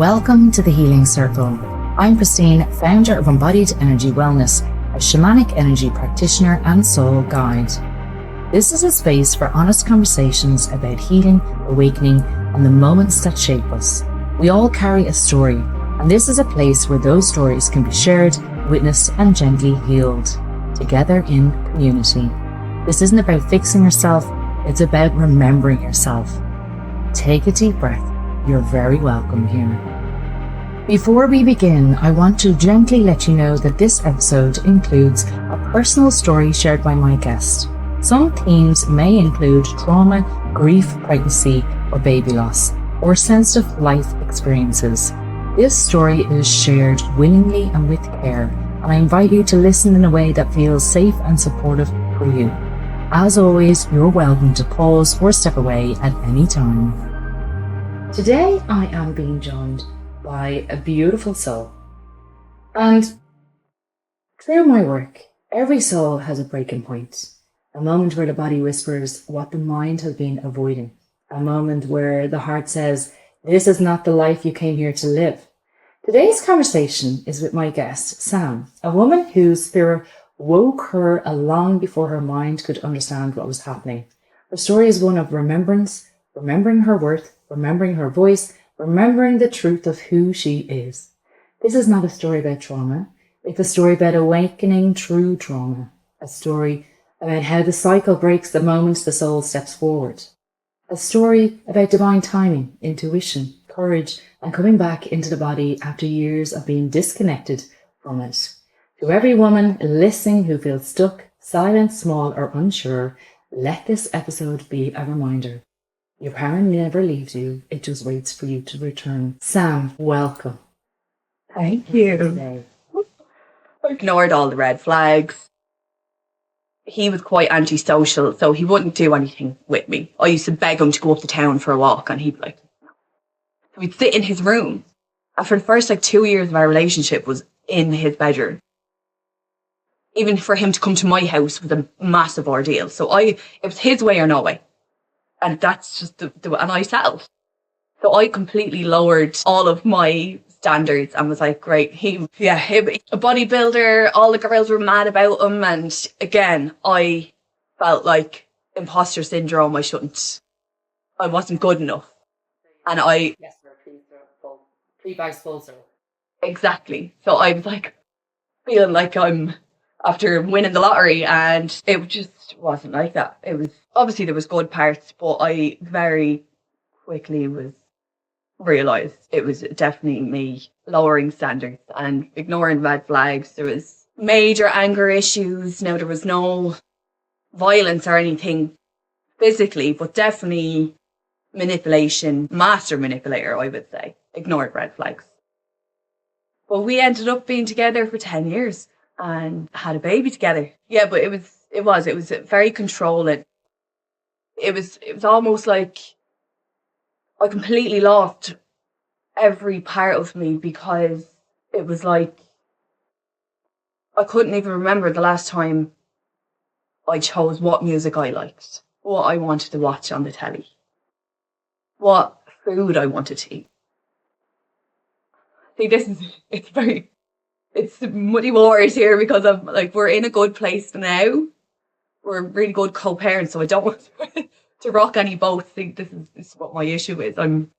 Welcome to the Healing Circle. I'm Christine, founder of Embodied Energy Wellness, a shamanic energy practitioner and soul guide. This is a space for honest conversations about healing, awakening, and the moments that shape us. We all carry a story, and this is a place where those stories can be shared, witnessed, and gently healed, together in community. This isn't about fixing yourself, it's about remembering yourself. Take a deep breath. You're very welcome here. Before we begin, I want to gently let you know that this episode includes a personal story shared by my guest. Some themes may include trauma, grief, pregnancy, or baby loss, or sensitive life experiences. This story is shared willingly and with care, and I invite you to listen in a way that feels safe and supportive for you. As always, you're welcome to pause or step away at any time. Today, I am being joined by a beautiful soul. And through my work, every soul has a breaking point. A moment where the body whispers what the mind has been avoiding. A moment where the heart says, this is not the life you came here to live. Today's conversation is with my guest, Sam, a woman whose spirit woke her long before her mind could understand what was happening. Her story is one of remembrance, remembering her worth, remembering her voice, remembering the truth of who she is. This is not a story about trauma. It's a story about awakening through trauma. A story about how the cycle breaks the moment the soul steps forward. A story about divine timing, intuition, courage, and coming back into the body after years of being disconnected from it. To every woman listening who feels stuck, silent, small, or unsure, let this episode be a reminder. Your power never leaves you, it just waits for you to return. Sam, welcome. Thank you. I ignored all the red flags. He was quite antisocial, so he wouldn't do anything with me. I used to beg him to go up to town for a walk, and he'd be like, no. So we'd sit in his room. And for the first 2 years of our relationship was in his bedroom. Even for him to come to my house was a massive ordeal. So it was his way or no way. And that's just and I settled. So I completely lowered all of my standards and was like, great, he a bodybuilder, all the girls were mad about him. And again, I felt like imposter syndrome. I wasn't good enough. And Yes, three bags full, sir. Exactly. So I was like, feeling like I'm after winning the lottery, and it just wasn't like that. It was, obviously there was good parts, but I very quickly realised it was definitely me lowering standards and ignoring red flags. There was major anger issues. Now, there was no violence or anything physically, but definitely manipulation, master manipulator, I would say. Ignored red flags. But we ended up being together for 10 years and had a baby together. Yeah, but it was very controlling. It was almost like I completely lost every part of me, because it was like I couldn't even remember the last time I chose what music I liked, what I wanted to watch on the telly, what food I wanted to eat. See, it's muddy waters here, because I'm we're in a good place now. We're really good co-parents, so I don't want to rock any boats. This is what my issue is. I'm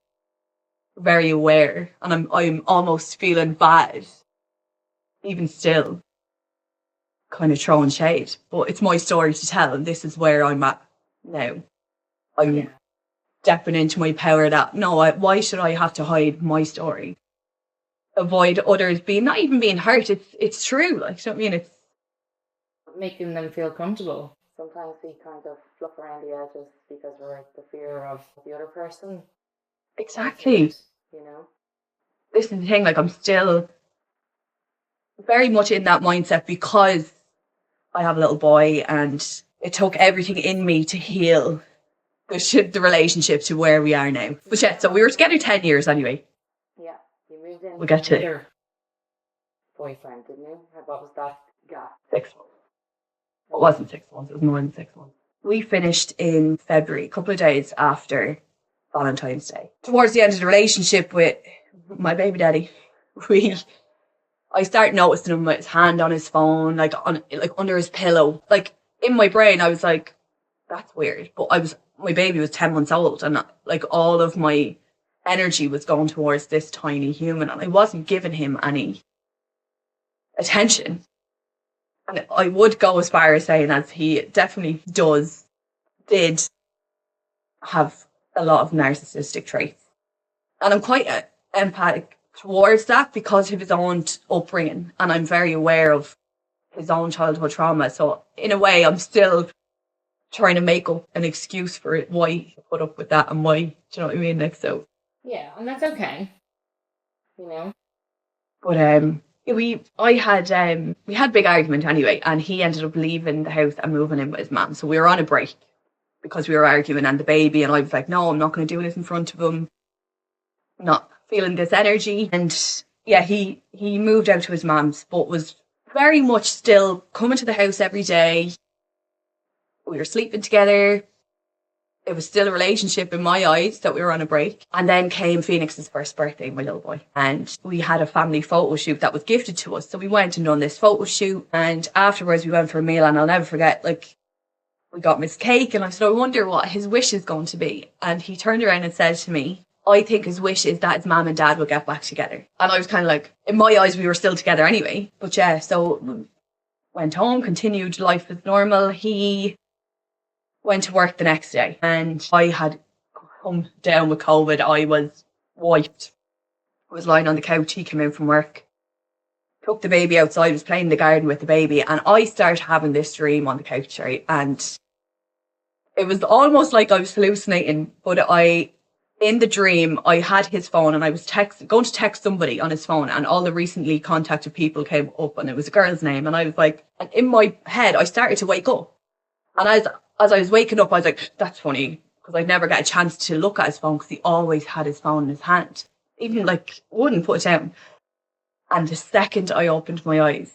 very aware, and I'm almost feeling bad, even still, kind of throwing shade. But it's my story to tell, and this is where I'm at now. I'm stepping into my power that, why should I have to hide my story? Avoid others not even being hurt. It's true. You know what I mean? It's Making them feel comfortable. Sometimes we kind of fluff around the edges because we're the fear of the other person. exactly. You know? This is the thing. I'm still very much in that mindset, because I have a little boy, and it took everything in me to heal the relationship to where we are now. But yeah, so we were together 10 years anyway. Yeah, you moved in. We'll get to your boyfriend, didn't you? What was that gap? 6 months. It wasn't 6 months, it was more than 6 months. We finished in February, a couple of days after Valentine's Day. Towards the end of the relationship with my baby daddy, I started noticing him with his hand on his phone, like under his pillow. Like in my brain, I was like, that's weird. But my baby was 10 months old, and like all of my energy was going towards this tiny human, and I wasn't giving him any attention. And I would go as far as saying, as he definitely did have a lot of narcissistic traits. And I'm quite empathic towards that because of his own upbringing, and I'm very aware of his own childhood trauma. So in a way, I'm still trying to make up an excuse for it, why he put up with that and why, do you know what I mean? Like, so. Yeah, and that's okay. You know? But we had a big argument anyway, and he ended up leaving the house and moving in with his mum. So we were on a break because we were arguing, and the baby, and I was like, no, I'm not going to do this in front of him. I'm not feeling this energy. And yeah, he moved out to his mum's, but was very much still coming to the house every day. We were sleeping together. It was still a relationship in my eyes that we were on a break. And then came Phoenix's first birthday, my little boy. And we had a family photo shoot that was gifted to us. So we went and done this photo shoot. And afterwards we went for a meal, and I'll never forget, like, we got him his cake, and I said, I wonder what his wish is going to be. And he turned around and said to me, I think his wish is that his mum and dad will get back together. And I was kind of like, in my eyes, we were still together anyway. But yeah, so went home, continued life as normal. He went to work the next day, and I had come down with COVID. I was wiped. I was lying on the couch. He came in from work, took the baby outside, was playing in the garden with the baby, and I started having this dream on the couch, right? And it was almost like I was hallucinating, but in the dream, I had his phone, and I was going to text somebody on his phone, and all the recently contacted people came up, and it was a girl's name, and I was like, and in my head, I started to wake up. And as I was waking up, I was like, that's funny, because I'd never get a chance to look at his phone, because he always had his phone in his hand. Even, like, wouldn't put it down. And the second I opened my eyes,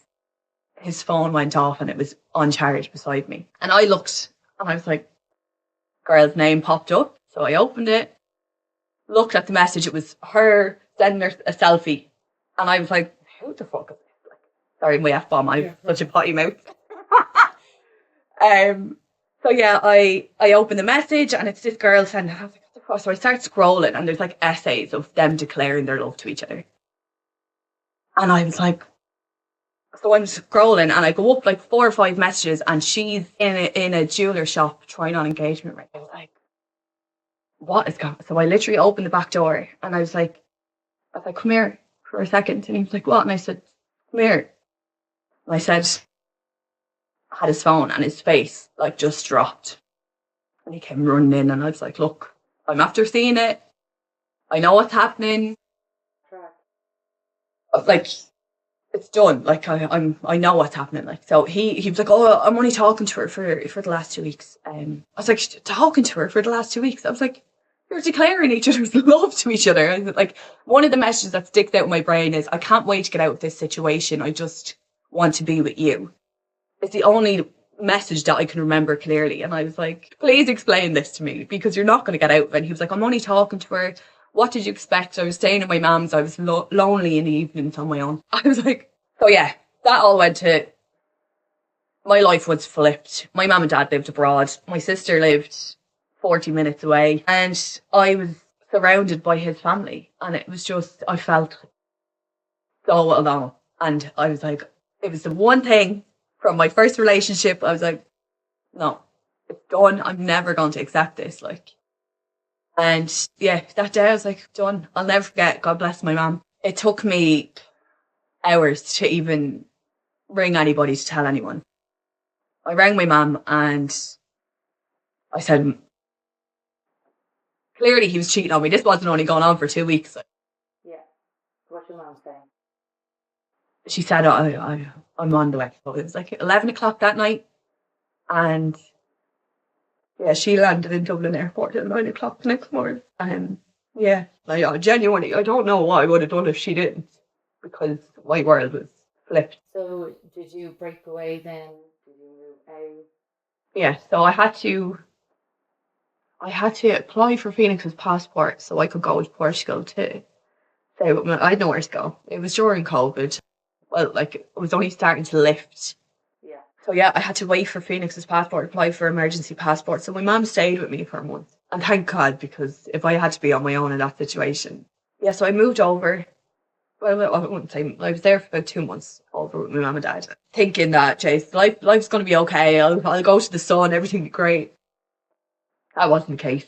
his phone went off, and it was on charge beside me. And I looked, and I was like, girl's name popped up. So I opened it, looked at the message. It was her sending her a selfie. And I was like, who the fuck is this? Like, sorry, my F-bomb, I have such a potty mouth. So yeah, I opened the message, and it's this girl sending it. I was like, what the fuck? So I start scrolling, and there's like essays of them declaring their love to each other. And I was like, so I'm scrolling, and I go up like 4 or 5 messages, and she's in a jeweler shop trying on engagement ring. I was like, what is going on? So I literally opened the back door, and I was like, come here for a second. And he was like, what? And I said, come here. And I said, I had his phone, and his face like just dropped. And he came running in, and I was like, look, I'm after seeing it. I know what's happening. Like, it's done. Like, I know what's happening. Like, so he was like, oh, I'm only talking to her for the last 2 weeks. I was like, talking to her for the last 2 weeks? I was like, you're declaring each other's love to each other. And like, one of the messages that sticks out in my brain is, I can't wait to get out of this situation. I just want to be with you. It's the only message that I can remember clearly. And I was like, please explain this to me, because you're not going to get out of it. And he was like, I'm only talking to her. What did you expect? I was staying at my mum's. I was lonely in the evenings on my own. I was like, so yeah, that all went to, my life was flipped. My mum and dad lived abroad. My sister lived 40 minutes away, and I was surrounded by his family. And it was just, I felt so alone. And I was like, it was the one thing from my first relationship. I was like, no, it's done. I'm never going to accept this. Like, and yeah, that day I was like, done. I'll never forget. God bless my mum. It took me hours to even ring anybody to tell anyone. I rang my mum, and I said, clearly he was cheating on me. This wasn't only going on for 2 weeks. Yeah. What's your mum saying? She said, I'm on the way. So it was like 11 o'clock that night. And yeah, she landed in Dublin Airport at 9 o'clock the next morning. Yeah, like, genuinely, I don't know what I would have done if she didn't, because my world was flipped. So did you break away then? Did you move out? Yeah, so I had to apply for Phoenix's passport so I could go to Portugal to So I had nowhere to go. It was during COVID. Well, like, it was only starting to lift. Yeah. So yeah, I had to wait for Phoenix's passport, apply for emergency passport. So my mum stayed with me for a month. And thank God, because if I had to be on my own in that situation. Yeah, so I moved over. Well, I wouldn't say, I was there for about 2 months over with my mum and dad. Thinking that, Chase, life's going to be okay. I'll go to the sun, everything will be great. That wasn't the case.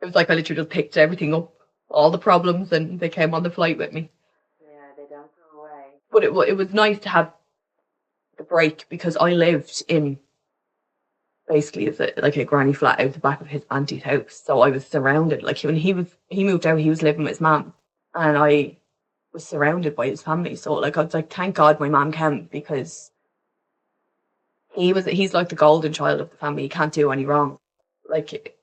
It was like I literally just picked everything up, all the problems, and they came on the flight with me. Yeah, they don't go away. But it was nice to have the break, because I lived in basically like a granny flat out the back of his auntie's house. So I was surrounded. Like when he moved out, he was living with his mum, and I was surrounded by his family. So like I was like, thank God my mum came, because he's like the golden child of the family. He can't do any wrong. Like,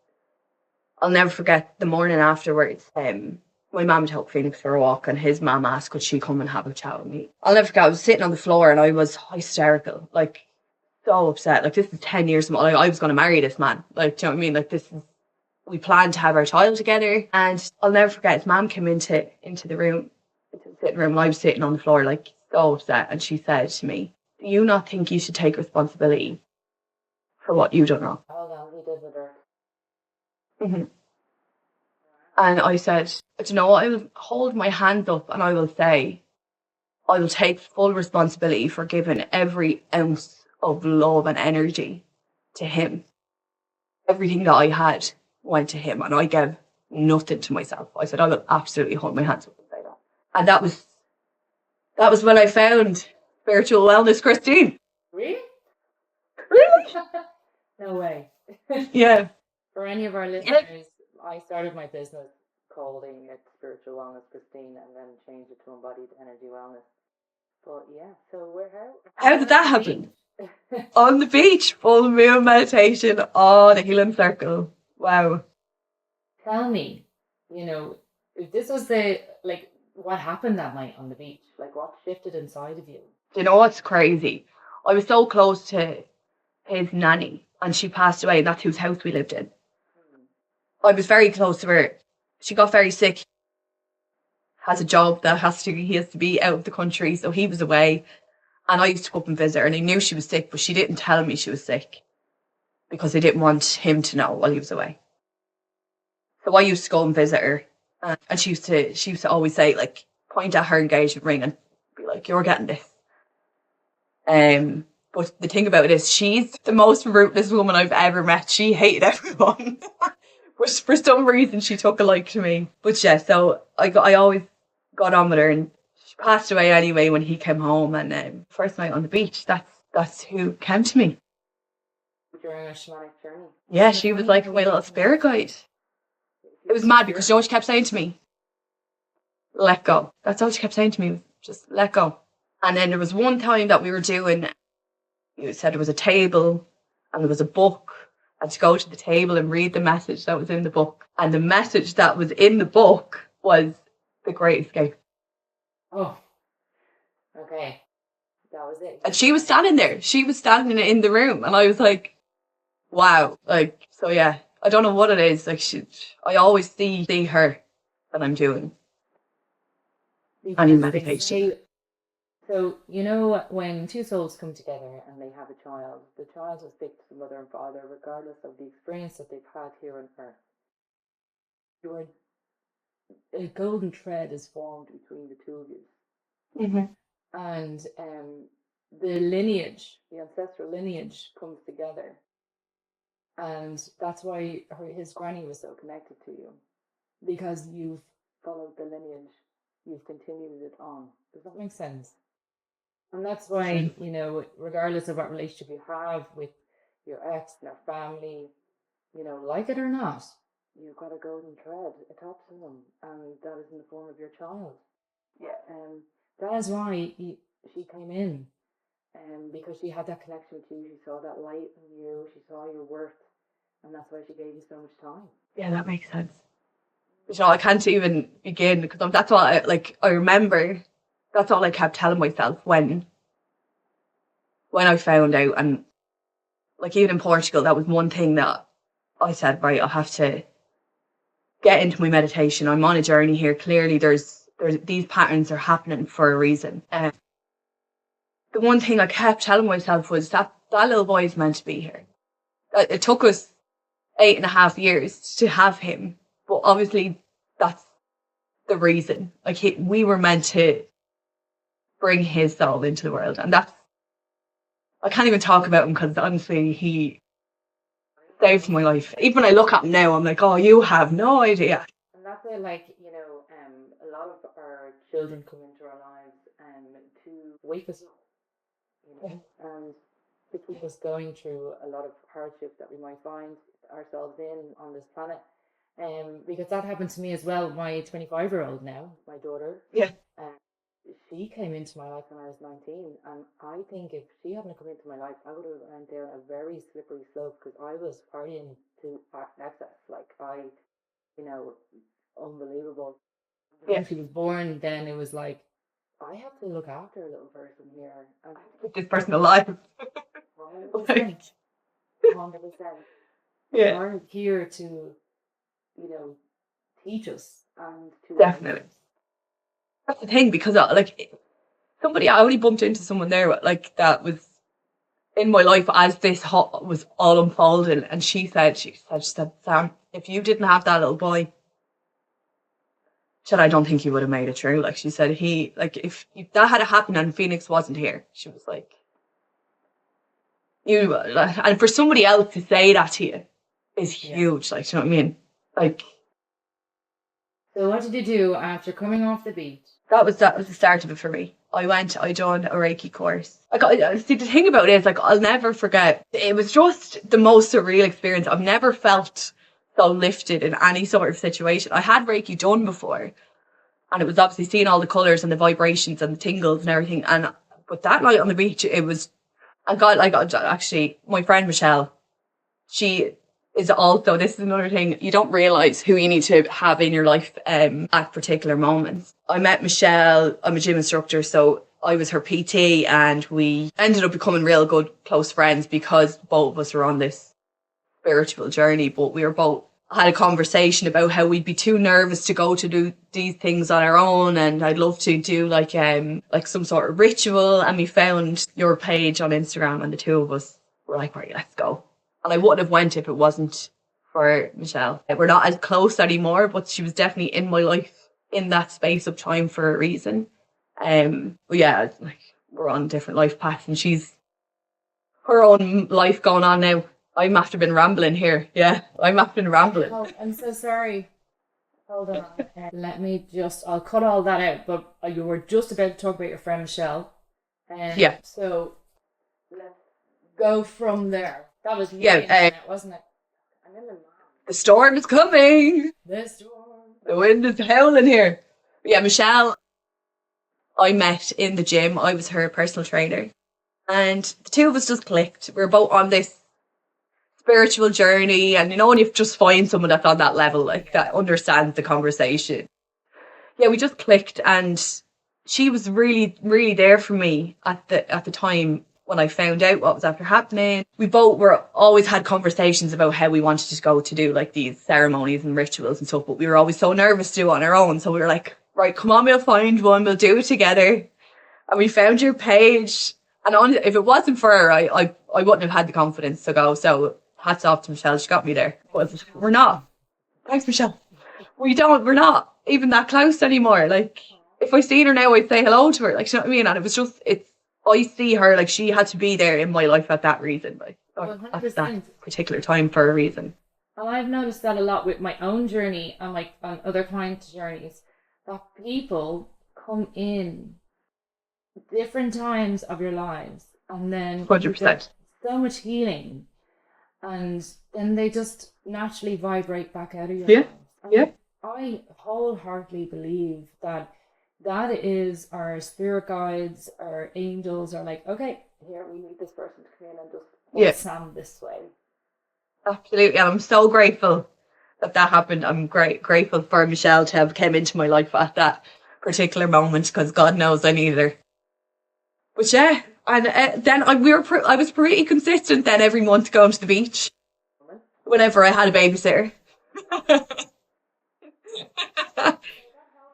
I'll never forget the morning afterwards. My mum took Phoenix for a walk, and his mum asked, could she come and have a chat with me? I'll never forget, I was sitting on the floor and I was hysterical, like so upset. Like, this is 10 years from, like, I was going to marry this man. Like, do you know what I mean? Like, we planned to have our child together. And I'll never forget, his mum came into the room, into the sitting room, and I was sitting on the floor, like, so upset. And she said to me, do you not think you should take responsibility for what you've done wrong? Hold on, he did with her. Mm-hmm. And I said, do you know what? I will hold my hands up and I will say, I will take full responsibility for giving every ounce of love and energy to him. Everything that I had went to him, and I gave nothing to myself. I said, I will absolutely hold my hands up and say that. And that was when I found spiritual wellness, Christine. Really? Really? No way. Yeah. For any of our listeners, I started my business calling it Spiritual Wellness Christine, and then changed it to Embodied Energy Wellness. But yeah, so How did that happen? On the beach, full moon meditation, on a healing circle. Wow. Tell me, if this was what happened that night on the beach? Like, what shifted inside of you? Do you know what's crazy? I was so close to his nanny, and she passed away, and that's whose house we lived in. I was very close to her. She got very sick. Has a job that he has to be out of the country, so he was away. And I used to go up and visit her, and I knew she was sick, but she didn't tell me she was sick, because I didn't want him to know while he was away. So I used to go and visit her, and she used to always say, like, point at her engagement ring and be like, you're getting this. But the thing about it is, she's the most ruthless woman I've ever met. She hated everyone. But for some reason, she took a like to me. But yeah, so I always got on with her, and she passed away anyway when he came home. And first night on the beach, that's who came to me. During a shamanic journey. Yeah, she was like my little spirit guide. It was mad, because you know what she kept saying to me? Let go. That's all she kept saying to me. Just let go. And then there was one time that we were doing, you said there was a table and there was a book, and to go to the table and read the message that was in the book. And the message that was in the book was The Great Escape. Oh, okay. That was it. And she was standing there. She was standing in the room, and I was like, wow. Like, so yeah, I don't know what it is. Like, I always see her that I'm doing any meditation. So, when two souls come together and they have a child, the child will speak to the mother and father regardless of the experience that they've had here on earth. A golden thread is formed between the two of you. Mm-hmm. And the lineage, the ancestral lineage, comes together. And that's why his granny was so connected to you. Because you've followed the lineage, you've continued it on. Does that make sense? And that's why, regardless of what relationship you have with your ex and their family, like it or not, you've got a golden thread attached to them, and that is in the form of your child. Yeah. That is why she came in, because she had that connection with you. She saw that light in you. She saw your worth, and that's why she gave you so much time. Yeah, that makes sense. But, I can't even begin, because that's all I remember. That's all I kept telling myself when I found out. And like, even in Portugal, that was one thing that I said, right, I'll have to get into my meditation. I'm on a journey here. Clearly there's these patterns are happening for a reason. The one thing I kept telling myself was that little boy is meant to be here. It took us 8.5 years to have him, but obviously that's the reason. Like we were meant to bring his soul into the world, and that's, I can't even talk about him because honestly he saved my life. Even when I look at him now, I'm like, oh, you have no idea. And that's why, like, a lot of our children come into our lives to wake us up, and to keep us going through a lot of hardship that we might find ourselves in on this planet. Because that happened to me as well. My 25-year-old now, my daughter, she came into my life when I was 19, and I think if she hadn't come into my life, I would have went down a very slippery slope because I was partying to excess. Like unbelievable. When she was born, then it was like, I have to look after a little person here. And keep this person alive. 100%. 100%. Yeah. Are here to, teach us and to definitely. That's the thing, because I only bumped into someone there like that was in my life as this was all unfolding, and she said, Sam, if you didn't have that little boy, I don't think you would have made it through. Like she said, if that had happened and Phoenix wasn't here, she was like, and for somebody else to say that to you is huge. Like, do you know what I mean? Like. So what did you do after coming off the beach? That was the start of it for me. I done a Reiki course. See, the thing about it is, I'll never forget. It was just the most surreal experience. I've never felt so lifted in any sort of situation. I had Reiki done before, and it was obviously seeing all the colours and the vibrations and the tingles and everything. But that night on the beach, it was, actually, my friend Michelle, she is also, this is another thing, you don't realise who you need to have in your life at particular moments. I met Michelle, I'm a gym instructor, so I was her PT, and we ended up becoming real good close friends because both of us were on this spiritual journey, but we were both had a conversation about how we'd be too nervous to go to do these things on our own, and I'd love to do like some sort of ritual, and we found your page on Instagram, and the two of us were like, right, let's go. And I wouldn't have went if it wasn't for Michelle. We're not as close anymore, but she was definitely in my life in that space of time for a reason. But yeah, we're on different life paths, and she's her own life going on now. I'm after been rambling here. Yeah, I'm after been rambling. Oh, I'm so sorry. Hold on. Let me I'll cut all that out, but you were just about to talk about your friend Michelle. Yeah. So let's go from there. That was wasn't it? I'm in the storm is coming. The storm. The wind is howling here. But yeah, Michelle, I met in the gym. I was her personal trainer. And the two of us just clicked. We were both on this spiritual journey. And when you just find someone that's on that level, that understands the conversation. Yeah, we just clicked. And she was really, really there for me at the time. When I found out what was after happening, we both always had conversations about how we wanted to go to do these ceremonies and rituals and stuff, but we were always so nervous to do it on our own. So we were like, right, come on, we'll find one, we'll do it together. And we found your page. And honestly, if it wasn't for her, I wouldn't have had the confidence to go. So hats off to Michelle, she got me there. But we're not. Thanks, Michelle. We're not even that close anymore. If I seen her now, I'd say hello to her. You know what I mean? And it was just, I see her, she had to be there in my life at that reason, at that particular time for a reason. And I've noticed that a lot with my own journey and on other clients' journeys, that people come in different times of your lives, and then 100%. So much healing, and then they just naturally vibrate back out of your lives. Yeah. I wholeheartedly believe that is our spirit guides, our angels are like, okay, here we need this person to come in and just Sam this way. Absolutely, and I'm so grateful that happened. I'm grateful for Michelle to have come into my life at that particular moment, because God knows I needed her. But yeah, and then I was pretty consistent then every month going to the beach whenever I had a babysitter.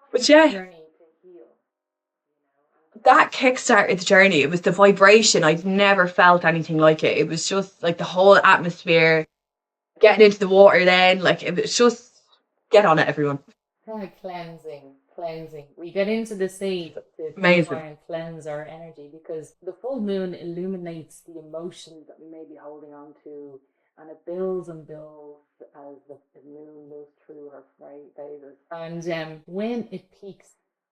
But yeah. Journey to that kickstarted the journey. It was the vibration. I'd never felt anything like it. It was just like the whole atmosphere, getting into the water then, like it was just, get on it, everyone. Kind of cleansing. We get into the sea to Amazing. try and cleanse our energy, because the full moon illuminates the emotions that we may be holding on to, and it builds and builds as the moon moves through her phases. And when it peaks,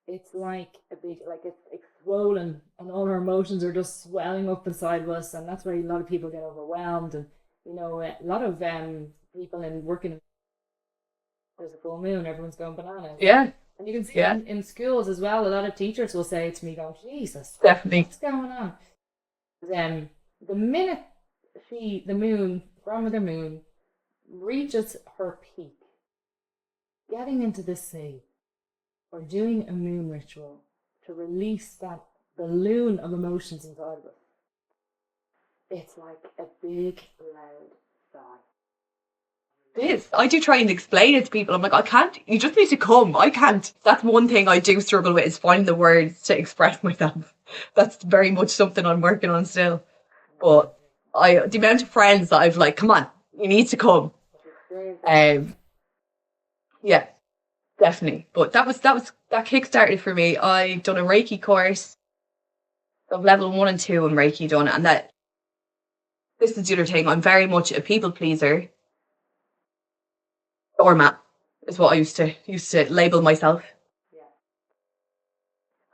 it's like a big, like it's swollen, and all our emotions are just swelling up inside of us, and that's where a lot of people get overwhelmed. And a lot of people working. There's a full moon, everyone's going bananas. Yeah. And you can see in schools as well, a lot of teachers will say to me, "Go, Jesus, definitely, what's going on?" The minute grandmother moon, reaches her peak, getting into the sea or doing a moon ritual to release that balloon of emotions inside of us, it's like a big, loud sigh. It is. I do try and explain it to people. I'm like, I can't, you just need to come. I can't. That's one thing I do struggle with, is finding the words to express myself. That's very much something I'm working on still. But the amount of friends that I've like, come on, you need to come. Yeah, definitely. But that kick-started for me. I done a Reiki course. So level 1 and 2 in Reiki done, and this is the other thing. I'm very much a people pleaser. Doormat is what I used to label myself. Yeah.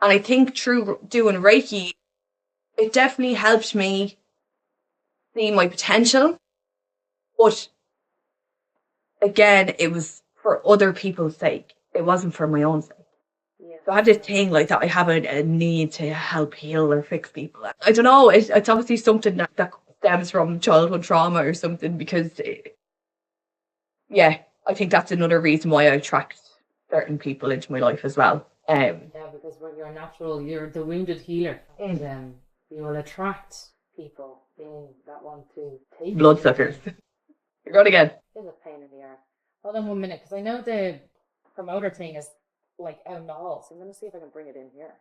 And I think through doing Reiki, it definitely helped me see my potential. But again, it was for other people's sake. It wasn't for my own sake. Yeah. So I had this thing like that. I have a need to help heal or fix people. I don't know. It's obviously something that stems from childhood trauma or something, because I think that's another reason why I attract certain people into my life as well. Because when you're the wounded healer, and you will attract people that want to take bloodsuckers. You're going again. It's a pain in the arse. Hold on 1 minute, because I know the promoter thing is like out in the hall, so I'm going to see if I can bring it in here.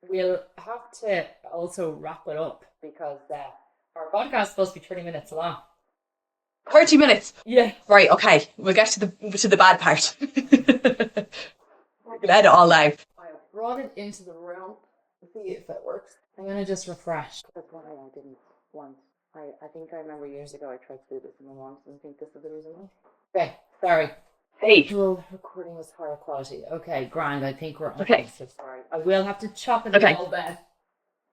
We'll have to also wrap it up, because our podcast is supposed to be 30 minutes long. 30 minutes. Yeah. Right. Okay. We'll get to the bad part. We can edit all out. I have brought it into the room to see if it works. I'm gonna just refresh. That's why I didn't want. I think I remember years ago I tried to do this and I wanted, and I think this is the reason why. Okay. Sorry. Hey. Visual recording was higher quality. Okay, grand. I think we're on. Okay. So sorry. I will have to chop it a little bit.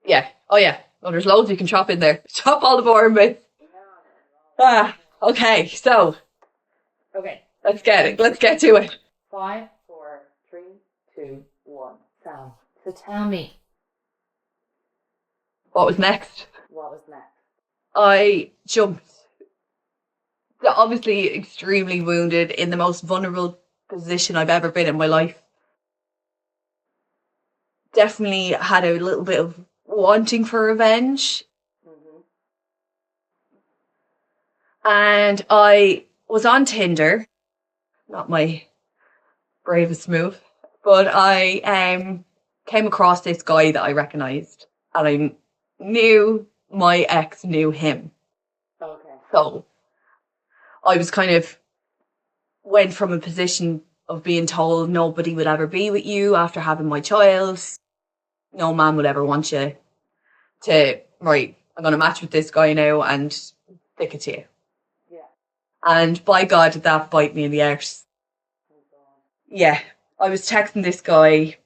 Yeah. Oh yeah. Oh, there's loads you can chop in there. Chop all the more bits. Okay, so. Okay. Let's get to it. 5, 4, 3, 2, 1. Sam. So tell me. What was next? What was next? I jumped. Obviously extremely wounded, in the most vulnerable position I've ever been in my life. Definitely had a little bit of wanting for revenge. And I was on Tinder, not my bravest move, but I came across this guy that I recognised, and I knew my ex knew him. Okay. So I was went from a position of being told nobody would ever be with you after having my child. No man would ever want you, to, right, I'm going to match with this guy now and stick it to you. And by God, did that bite me in the arse. Yeah, I was texting this guy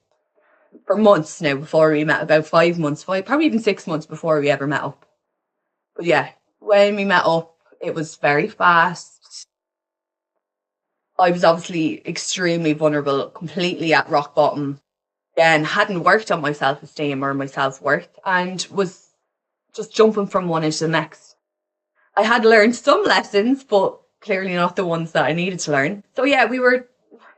for months now before we met, about 5 months, probably even 6 months before we ever met up. But yeah, when we met up, it was very fast. I was obviously extremely vulnerable, completely at rock bottom. Then hadn't worked on my self-esteem or my self-worth, and was just jumping from one into the next. I had learned some lessons, but clearly not the ones that I needed to learn. So yeah, we were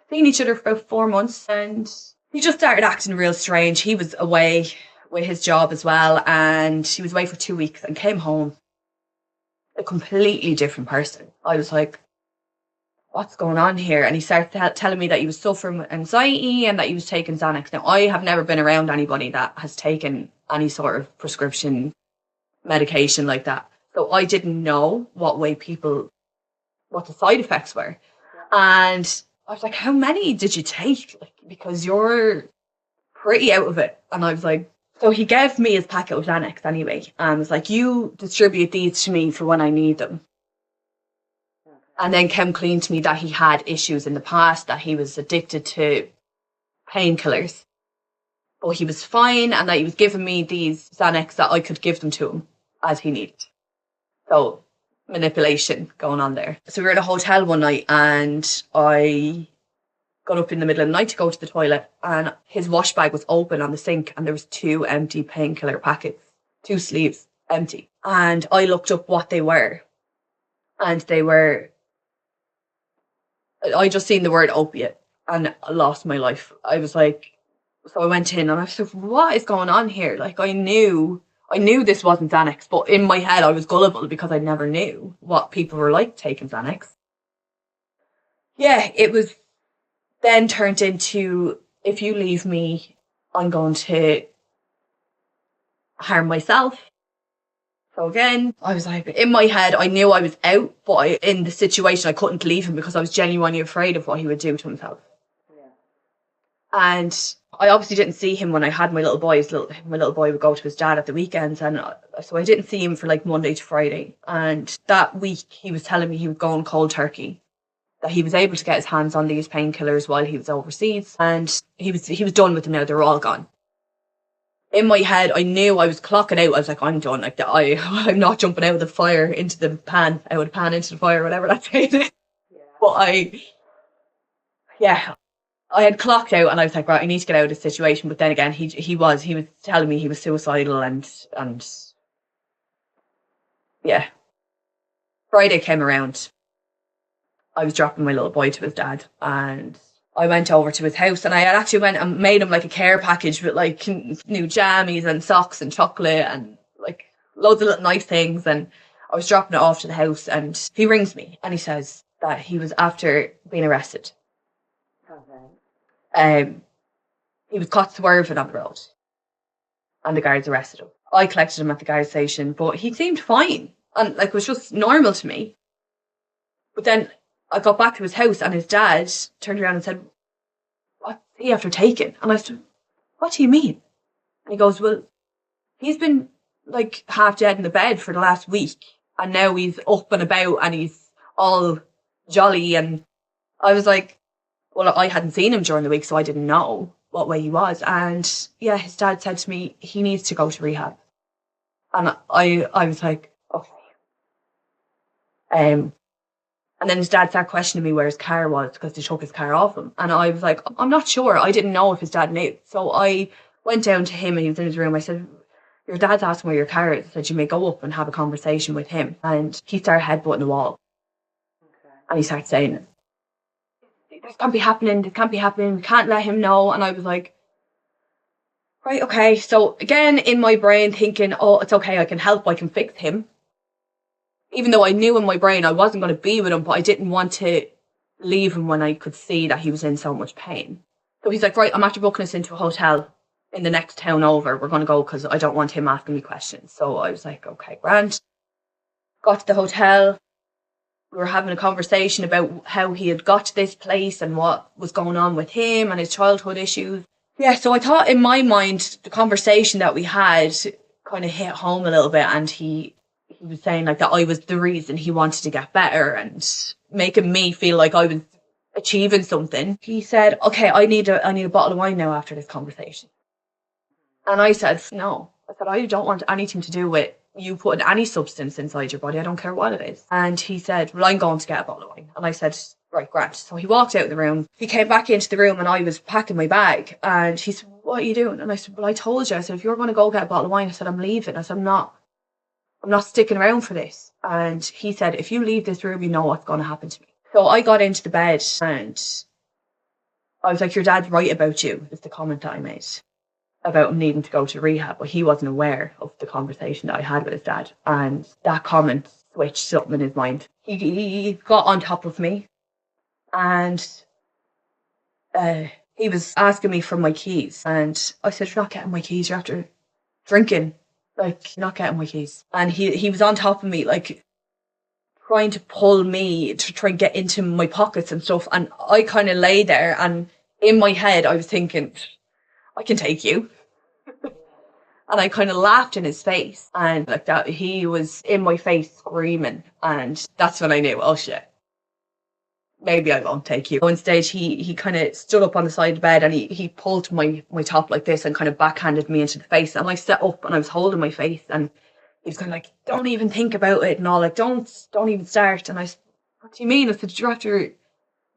seeing each other for about 4 months, and he just started acting real strange. He was away with his job as well, and he was away for 2 weeks and came home a completely different person. I was like, what's going on here? And he started telling me that he was suffering with anxiety and that he was taking Xanax. Now, I have never been around anybody that has taken any sort of prescription medication like that. So I didn't know what the side effects were. And I was like, how many did you take? Like, because you're pretty out of it. And I was like, so he gave me his packet of Xanax anyway. And was like, you distribute these to me for when I need them. And then came clean to me that he had issues in the past, that he was addicted to painkillers. But he was fine, and that he was giving me these Xanax that I could give them to him as he needed. So manipulation going on there. So we were at a hotel one night, and I got up in the middle of the night to go to the toilet, and his wash bag was open on the sink, and there was 2 empty painkiller packets, 2 sleeves empty. And I looked up what they were, and they were, I just seen the word opiate and I lost my life. I was like, so I went in and I was like, what is going on here? Like, I knew this wasn't Xanax, but in my head I was gullible because I never knew what people were like taking Xanax. Yeah, it was then turned into, if you leave me, I'm going to harm myself. So again, I was like, in my head, I knew I was out, but in the situation, I couldn't leave him because I was genuinely afraid of what he would do to himself. Yeah. And I obviously didn't see him when I had my little boy. My little boy would go to his dad at the weekends, and so I didn't see him for like Monday to Friday. And that week, he was telling me he was going cold turkey, that he was able to get his hands on these painkillers while he was overseas, and he was done with them now. They were all gone. In my head, I knew I was clocking out. I was like, I'm done. Like, I'm not jumping out of the fire into the pan, out of the pan into the fire, whatever that's saying. Yeah. But I had clocked out, and I was like, right, I need to get out of this situation. But then again, he was telling me he was suicidal, and yeah. Friday came around. I was dropping my little boy to his dad, and I went over to his house, and I had actually went and made him like a care package with like new jammies and socks and chocolate and like loads of little nice things. And I was dropping it off to the house, and he rings me and he says that he was after being arrested. Okay. He was caught swerving on the road, and the guards arrested him. I collected him at the guard station, but he seemed fine and like it was just normal to me. But then I got back to his house, and his dad turned around and said, what's he after taking? And I said, what do you mean? And he goes, well, he's been like half dead in the bed for the last week, and now he's up and about and he's all jolly. And I was like, well, I hadn't seen him during the week, so I didn't know what way he was. And yeah, his dad said to me, he needs to go to rehab. And I was like, okay. And then his dad started questioning me where his car was because they took his car off him. And I was like, I'm not sure. I didn't know if his dad knew. So I went down to him, and he was in his room. I said, your dad's asking where your car is. I said, you may go up and have a conversation with him. And he started headbutting the wall. Okay. And he started saying, this can't be happening. This can't be happening. We can't let him know. And I was like, right, okay. So again, in my brain thinking, oh, it's okay. I can help. I can fix him. Even though I knew in my brain I wasn't going to be with him, but I didn't want to leave him when I could see that he was in so much pain. So he's like, right, I'm after booking us into a hotel in the next town over. We're going to go because I don't want him asking me questions. So I was like, okay, grand. Got to the hotel. We were having a conversation about how he had got to this place and what was going on with him and his childhood issues. Yeah, so I thought in my mind, the conversation that we had kind of hit home a little bit, and he was saying like that I was the reason he wanted to get better and making me feel like I was achieving something. He said, okay, I need a bottle of wine now after this conversation. And I said, no. I said, I don't want anything to do with you putting any substance inside your body. I don't care what it is. And he said, well, I'm going to get a bottle of wine. And I said, right, grand. So he walked out of the room. He came back into the room, and I was packing my bag. And he said, what are you doing? And I said, well, I told you. I said, if you're going to go get a bottle of wine, I said, I'm leaving. I said, I'm not sticking around for this. And he said, if you leave this room, you know what's going to happen to me. So I got into the bed, and I was like, your dad's right about you, is the comment that I made about him needing to go to rehab. But he wasn't aware of the conversation that I had with his dad. And that comment switched something in his mind. He got on top of me. And he was asking me for my keys. And I said, you're not getting my keys. You're after drinking. Like, you're not getting my keys. And he was on top of me, like, trying to pull me to try and get into my pockets and stuff. And I kind of lay there, and in my head I was thinking, I can take you. And I kind of laughed in his face, and like that, he was in my face screaming. And that's when I knew, oh shit, maybe I won't take you. So instead, he kind of stood up on the side of the bed, and he pulled my top like this and kind of backhanded me into the face. And I sat up and I was holding my face, and he was kind of like, don't even think about it and all, like, don't even start. And I said, what do you mean? I said, you're after... He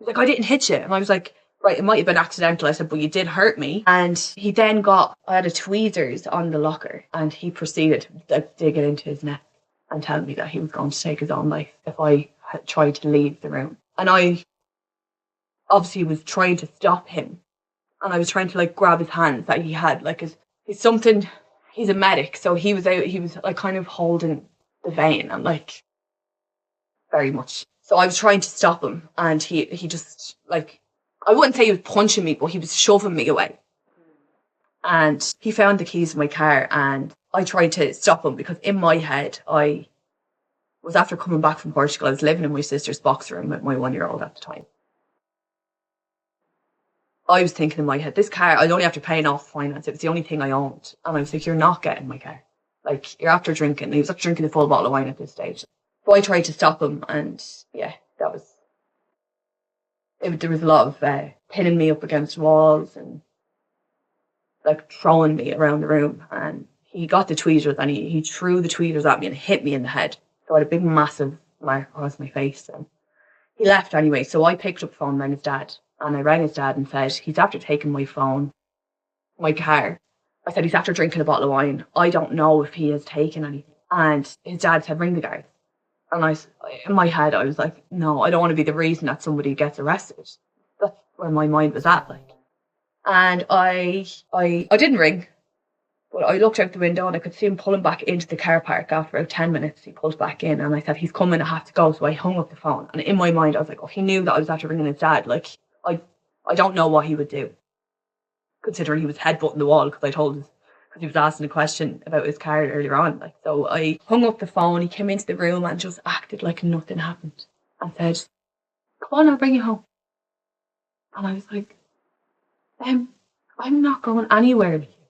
was like, I didn't hit you. And I was like, right, it might have been accidental. I said, but you did hurt me. And he then I had a tweezers on the locker, and he proceeded to dig it into his neck and tell me that he was going to take his own life if I had tried to leave the room. And I obviously was trying to stop him. And I was trying to like grab his hands that he had, like he's a medic, so he was like kind of holding the vein, and like very much. So I was trying to stop him, and he just, like, I wouldn't say he was punching me, but he was shoving me away. And he found the keys in my car, and I tried to stop him because in my head, I was after coming back from Portugal. I was living in my sister's box room with my 1-year-old at the time. I was thinking in my head, this car, I'd only have to pay off finance. It was the only thing I owned. And I was like, you're not getting my car. Like, you're after drinking. He was after drinking a full bottle of wine at this stage. So I tried to stop him, and yeah, that was it. There was a lot of pinning me up against walls and like throwing me around the room. And he got the tweezers, and he threw the tweezers at me and hit me in the head. So I had a big, massive mark across my face. And he left anyway. So I picked up the phone and rang his dad. And I rang his dad and said, he's after taking my phone, my car. I said, he's after drinking a bottle of wine. I don't know if he has taken anything. And his dad said, ring the guards. And in my head, I was like, no, I don't want to be the reason that somebody gets arrested. That's where my mind was at, like. And I didn't ring, but I looked out the window and I could see him pulling back into the car park after about 10 minutes. He pulled back in, and I said, he's coming, I have to go. So I hung up the phone. And in my mind, I was like, oh, he knew that I was after ringing his dad. Like, I don't know what he would do, considering he was headbutting the wall, because I told him, because he was asking a question about his car earlier on. Like, so I hung up the phone. He came into the room and just acted like nothing happened and said, come on, I'll bring you home. And I was like, I'm not going anywhere with you.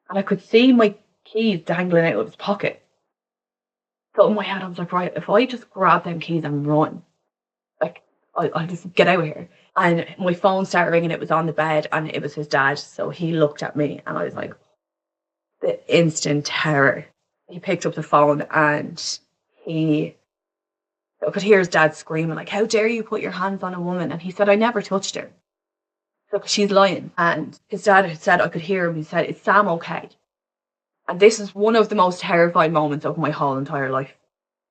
And I could see my keys dangling out of his pocket. So in my head, I was like, right, if I just grab them keys and run, like, I'll just get out of here. And my phone started ringing. It was on the bed, and it was his dad. So he looked at me, and I was like, the instant terror. He picked up the phone, and I could hear his dad screaming, like, how dare you put your hands on a woman? And he said, I never touched her. So she's lying. And his dad had said, I could hear him. He said, is Sam okay? And this is one of the most terrifying moments of my whole entire life.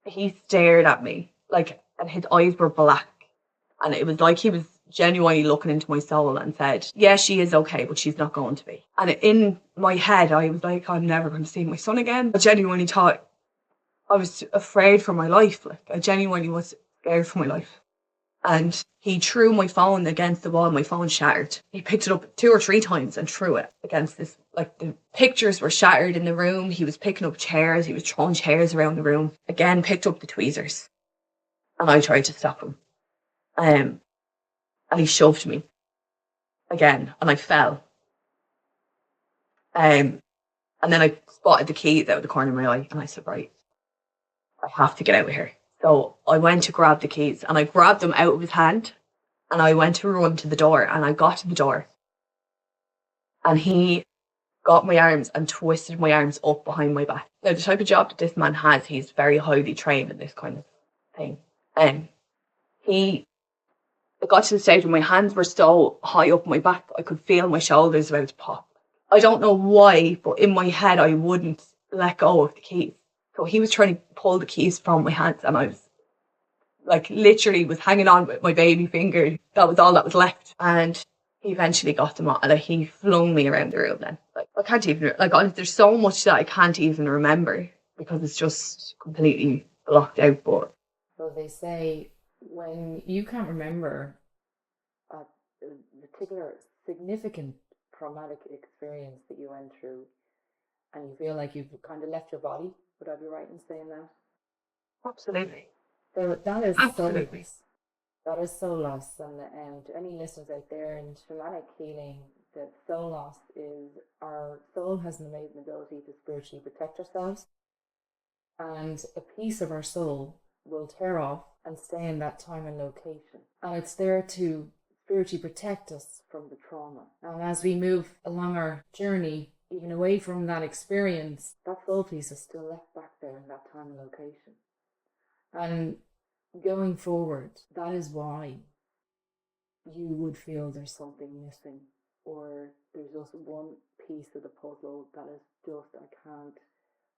He stared at me, like, and his eyes were black. And it was like he was genuinely looking into my soul and said, yeah, she is okay, but she's not going to be. And in my head, I was like, I'm never going to see my son again. I genuinely thought, I was afraid for my life. Like, I genuinely was scared for my life. And he threw my phone against the wall. My phone shattered. He picked it up 2 or 3 times and threw it against this. Like, the pictures were shattered in the room. He was picking up chairs. He was throwing chairs around the room. Again, picked up the tweezers. And I tried to stop him. And he shoved me again, and I fell. And then I spotted the keys out of the corner of my eye, and I said, right, I have to get out of here. So I went to grab the keys, and I grabbed them out of his hand, and I went to run to the door, and I got to the door, and he got my arms and twisted my arms up behind my back. Now, the type of job that this man has, he's very highly trained in this kind of thing. It got to the stage where my hands were so high up my back, I could feel my shoulders about to pop. I don't know why, but in my head, I wouldn't let go of the keys. So he was trying to pull the keys from my hands, and I was like, literally was hanging on with my baby finger. That was all that was left. And he eventually got them on, and he flung me around the room then. Like, I can't even, like, there's so much that I can't even remember because it's just completely blocked out. But so they say when you can't remember a particular significant traumatic experience that you went through, and you feel like you've kind of left your body, would I be right in saying that? Absolutely. So that is Absolutely. that is soul loss, and to any listeners out there in shamanic healing, that soul loss is our soul has an amazing ability to spiritually protect ourselves, and a piece of our soul will tear off and stay in that time and location, and it's there to spiritually protect us from the trauma. And as we move along our journey, even away from that experience, that soul piece is still left back there in that time and location. And going forward, that is why you would feel there's something missing, or there's just one piece of the puzzle that is just, I can't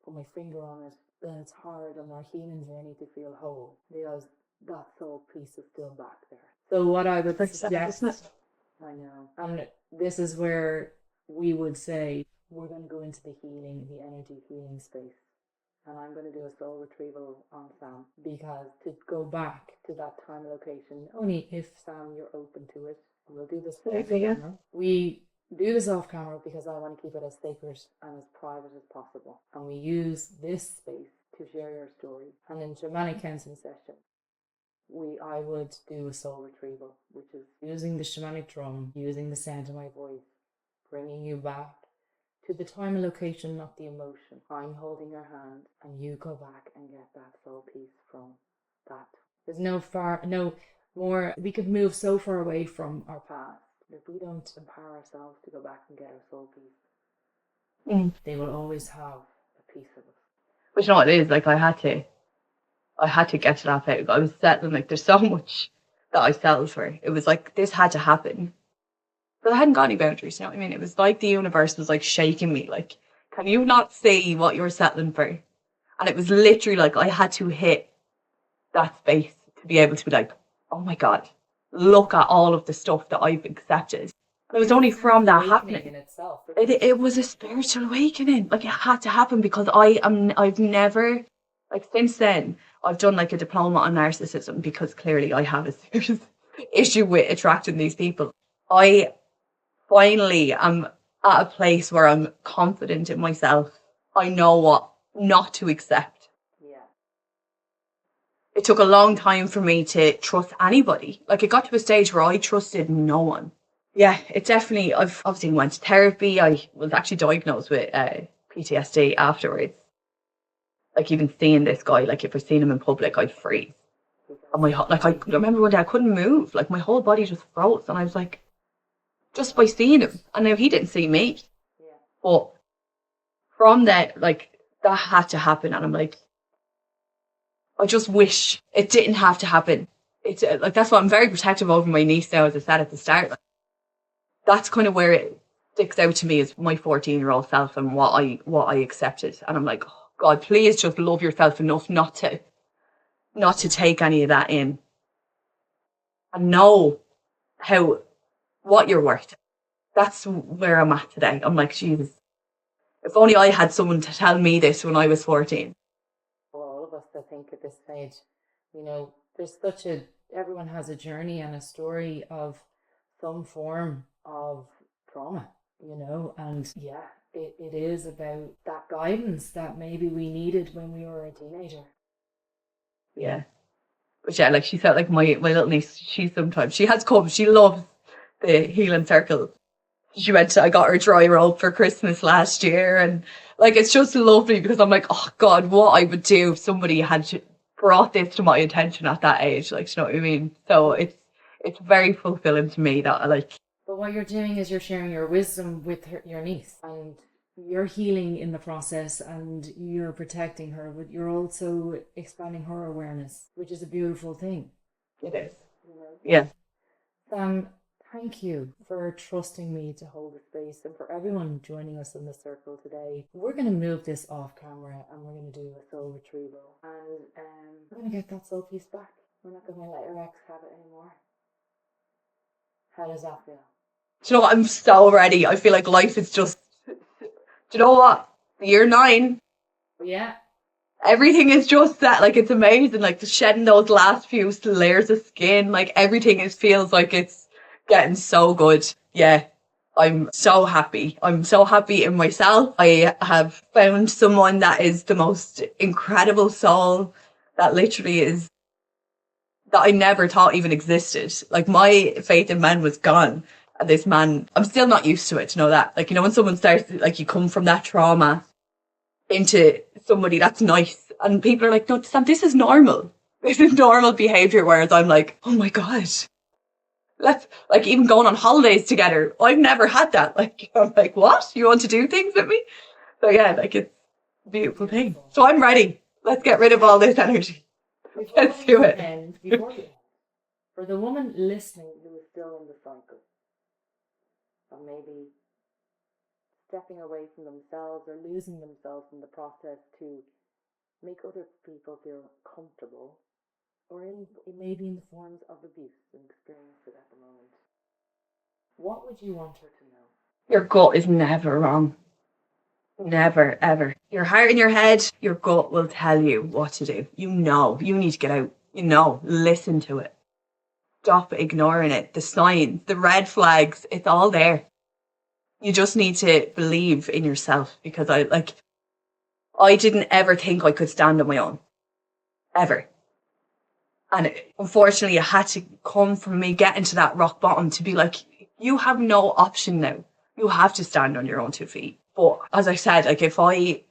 put my finger on it, that it's hard on our healing journey to feel whole, because that soul piece is still back there. So what I would suggest, I know, and this is where we would say, we're going to go into the healing, the energy healing space. And I'm going to do a soul retrieval on Sam, because to go back to that time and location, only if, Sam, you're open to it. And we'll do this off camera. We do this off camera because I want to keep it as sacred and as private as possible. And we use this space to share your story. And in shamanic counseling session, I would do a soul retrieval, which is using the shamanic drum, using the sound of my voice, bringing you back to the time and location, not the emotion. I'm holding your hand, and you go back and get that soul piece from that. There's no more. We could move so far away from our past. If we don't empower ourselves to go back and get our soul piece, they will always have a piece of us. But you know what it is? Like, I had to get to that phase. I was settling, like, there's so much that I settled for. It was like, this had to happen. But I hadn't got any boundaries, you know what I mean? It was like the universe was like shaking me, like, can you not see what you're settling for? And it was literally like I had to hit that space to be able to be like, oh my God, look at all of the stuff that I've accepted. And it was only from that happening. In itself. It was a spiritual awakening. Like, it had to happen, because I've never, like, since then, I've done like a diploma on narcissism, because clearly I have a serious issue with attracting these people. I finally am at a place where I'm confident in myself. I know what not to accept. Yeah. It took a long time for me to trust anybody. Like, it got to a stage where I trusted no one. Yeah, it definitely, I've obviously went to therapy. I was actually diagnosed with PTSD afterwards. Like, even seeing this guy, like, if I seen him in public, I'd freeze. And I remember one day I couldn't move. Like, my whole body just froze. And I was like, just by seeing him. And now he didn't see me. Yeah. But from that, like, that had to happen. And I'm like, I just wish it didn't have to happen. It's like, that's why I'm very protective over my niece now, as I said at the start. Like, that's kind of where it sticks out to me, is my 14-year-old self and what I accepted. And I'm like, oh God, please just love yourself enough not to take any of that in. And know what you're worth. That's where I'm at today. I'm like, Jesus, if only I had someone to tell me this when I was 14. Well, all of us, I think, at this stage, you know, everyone has a journey and a story of some form of trauma, you know, and yeah, it is about that guidance that maybe we needed when we were a teenager. Yeah. But yeah, like, she felt like my little niece, she has come, she loves the healing circle. I got her dry rope for Christmas last year, and like, it's just lovely, because I'm like, oh God, what I would do if somebody had brought this to my attention at that age, like, you know what I mean? So it's very fulfilling to me that, like. But what you're doing is you're sharing your wisdom with your niece, and you're healing in the process, and you're protecting her, but you're also expanding her awareness, which is a beautiful thing. It is. Yeah. Thank you for trusting me to hold the space, and for everyone joining us in the circle today. We're going to move this off camera, and we're going to do a soul retrieval, and we're going to get that soul piece back. We're not going to let your ex have it anymore. How does that feel? Do you know what? I'm so ready. I feel like life is just, do you know what? Year 9. Yeah. everything is just that, like, it's amazing, like, shedding those last few layers of skin, like, everything feels like it's getting so good. Yeah, I'm so happy. I'm so happy in myself. I have found someone that is the most incredible soul, that literally is, that I never thought even existed. Like, my faith in men was gone. And this man, I'm still not used to it, to know that. Like, you know, when someone starts, like, you come from that trauma into somebody that's nice, and people are like, no, Sam, this is normal. This is normal behaviour. Whereas I'm like, oh my God. Let's, like, even going on holidays together. I've never had that. Like, I'm like, what? You want to do things with me? So yeah, like, it's a beautiful thing. So I'm ready. Let's get rid of all this energy. Let's do it. Before you end, for the woman listening who is still in the cycle, or maybe stepping away from themselves or losing themselves in the process to make other people feel comfortable, or maybe in the forms of abuse and experience it at the moment, what would you want her to know? Your gut is never wrong. Never, ever. Your heart and your head, your gut will tell you what to do. You know, you need to get out. You know, listen to it. Stop ignoring it. The signs, the red flags, it's all there. You just need to believe in yourself, because I didn't ever think I could stand on my own. Ever. And unfortunately, it had to come from me getting to that rock bottom to be like, you have no option now. You have to stand on your own 2 feet. But as I said, like, if I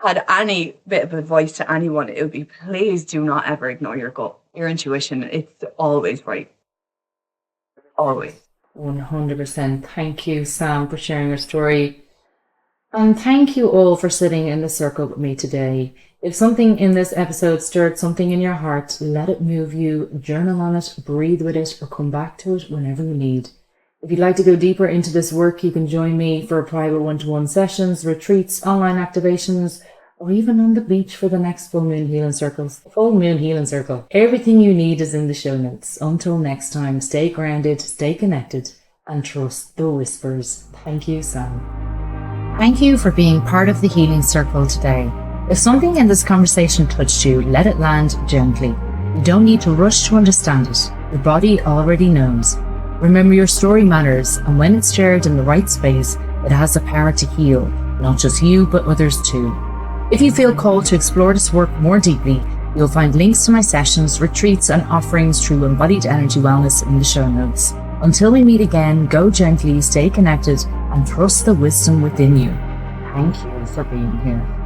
had any bit of advice to anyone, it would be, please do not ever ignore your gut. Your intuition, it's always right. Always. 100%. Thank you, Sam, for sharing your story. And thank you all for sitting in the circle with me today. If something in this episode stirred something in your heart, let it move you, journal on it, breathe with it, or come back to it whenever you need. If you'd like to go deeper into this work, you can join me for private one-to-one sessions, retreats, online activations, or even on the beach for the next Full Moon Healing Circles. Full Moon Healing Circle. Everything you need is in the show notes. Until next time, stay grounded, stay connected, and trust the whispers. Thank you, Sam. Thank you for being part of the Healing Circle today. If something in this conversation touched you, let it land gently. You don't need to rush to understand it. Your body already knows. Remember, your story matters, and when it's shared in the right space, it has the power to heal, not just you, but others too. If you feel called to explore this work more deeply, you'll find links to my sessions, retreats, and offerings through Embodied Energy Wellness in the show notes. Until we meet again, go gently, stay connected, and trust the wisdom within you. Thank you for being here.